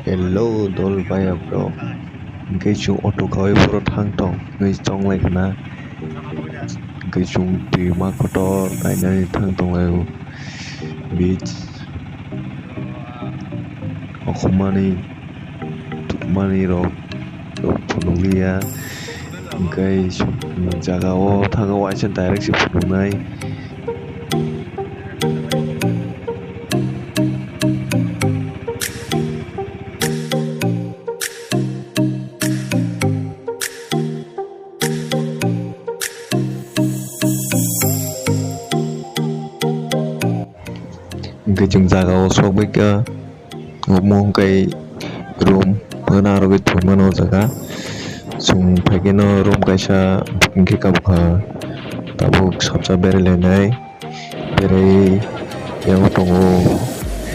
Hello, dol baya bro. Ngay chung auto kawai puro thang tong. Ngay chong lai kana. Ngay chung pirma kotor kainani thang tong layo. Beach. Okumani. Tukmani ro. Pununglia. Ngay chung jaga o thang o aisan direct si punungai. Cái chúng ta có số bích một môn cái room bữa nào rồi cái mà nó ra sung phải cái nó room cái sa cái cặp tabuk sắp sắp beri lên này beri yang tunggu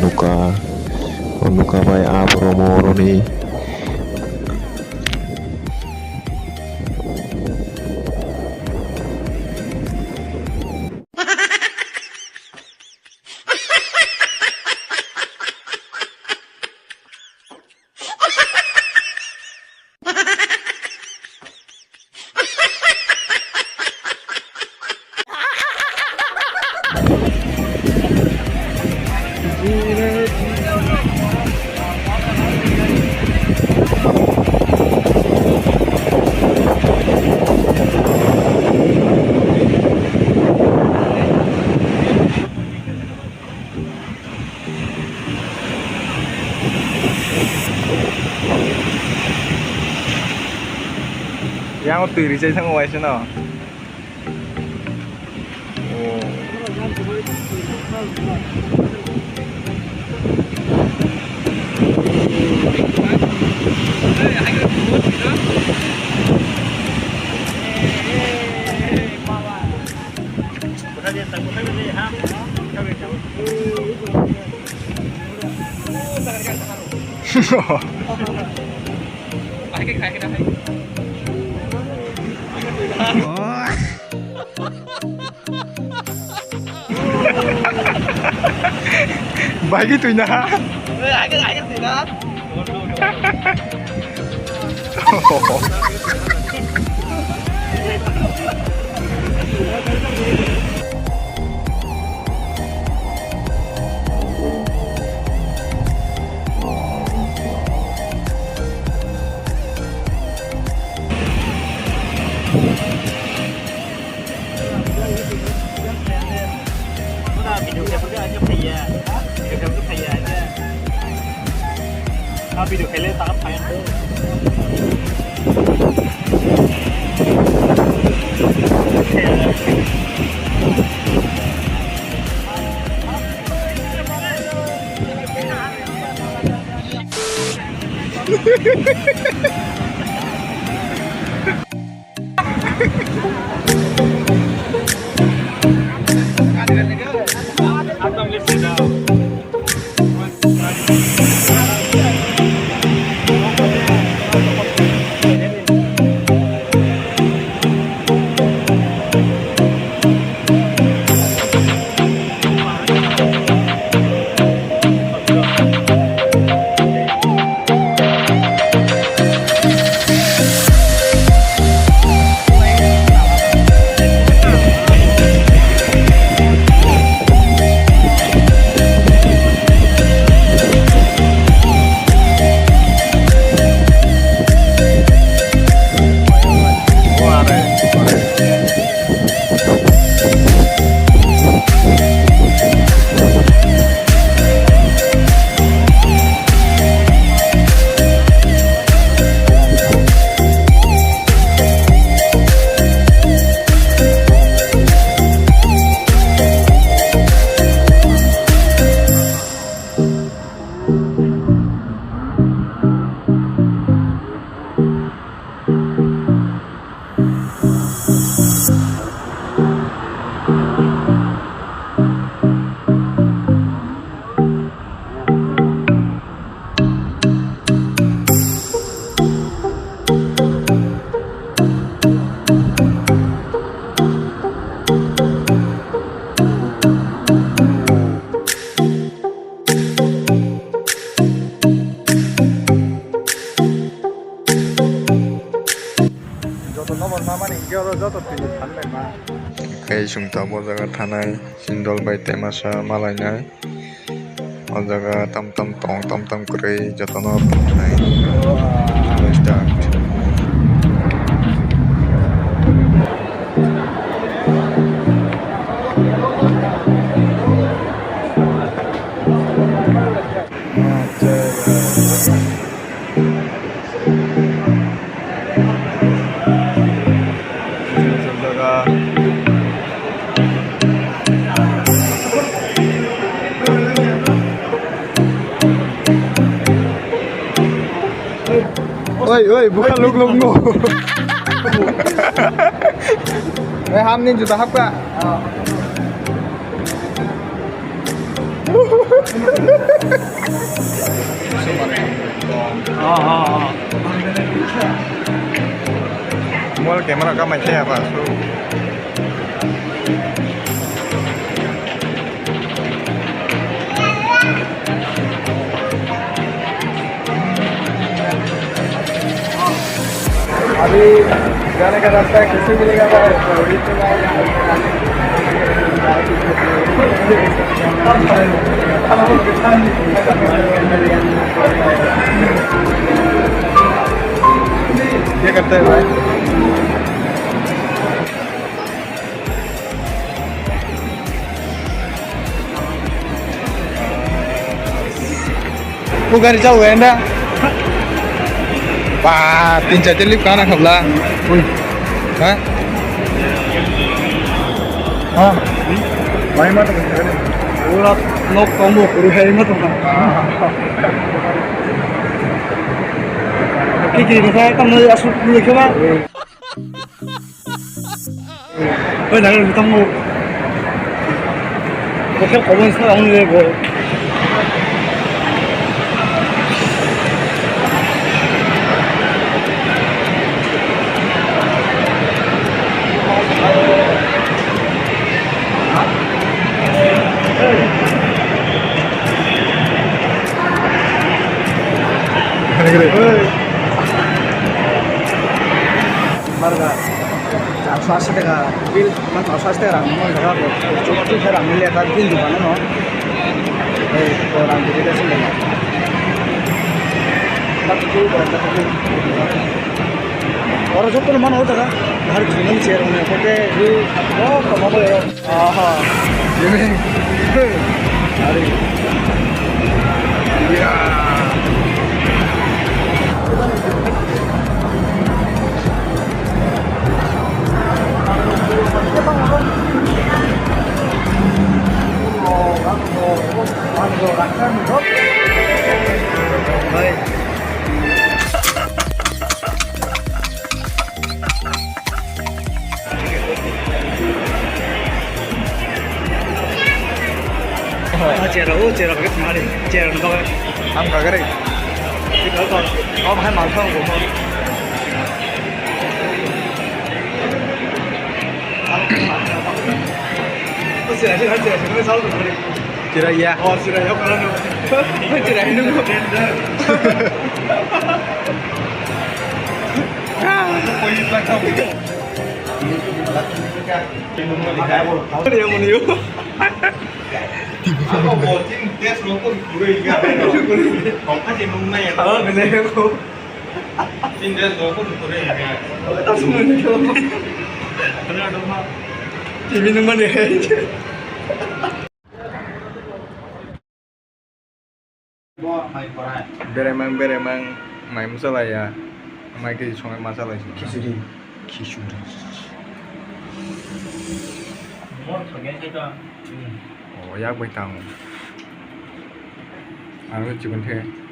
nuka bay a promo roni yang tiri saya sang wais na. Bagi tu na. Agak tu na. Video kalian tak apa yang tei sungtab o jaga thanai sindol bai temasa malainai o jaga tamtam tong tamtam kwrwi jotono tongnai start. Oi, bukan luk-lukmu. Hamnin juta hapka. Mual kamera ka mai che apa so. अभी जाने का रास्ता कैसे मिलेगा क्या करते हैं भाई वो गाड़ी चालू है ना Wah, tinja lip kanan sebelah. Hah? Hah? Main mata kan? Urat nok kamu kuruhai mata kan? Kiki saya kamu asuk dulu coba. Nanti kamu. Kau kamu sekarang ni boleh. Marga, 400 টাকা bill, 400 টাকা রাখবো টাকা চুক্তি ফের আমি লেখা বিল দিব না এই ওরা দিতে ছিল না বাকি কি করতে হবে ওরা যত মান হতো টাকা আর ঘুমন চেয়ার মানে ওকে যে ও কমাবো আহা আরে ইয়া Chera cái thằng này, chera nó coi. Ăn cả cái này. Cái đó còn có hai món không của không? Chera cái sáu rồi. Chera ya. Chera ya cái đó. Chera ini nó. Quay lại không? Cái điều mình yêu. Ako watching test lo pun kurai ga. Kong aje nung na ya. Bener ko. Tindas lo pun kurai ga. Tak semua ni ko. Ada doma. TV nung mana ya? Beremang mai masalah ya. Mai ke sungai masalah sih. Kisuri. Oh, yak bai tang. Ang chicken the.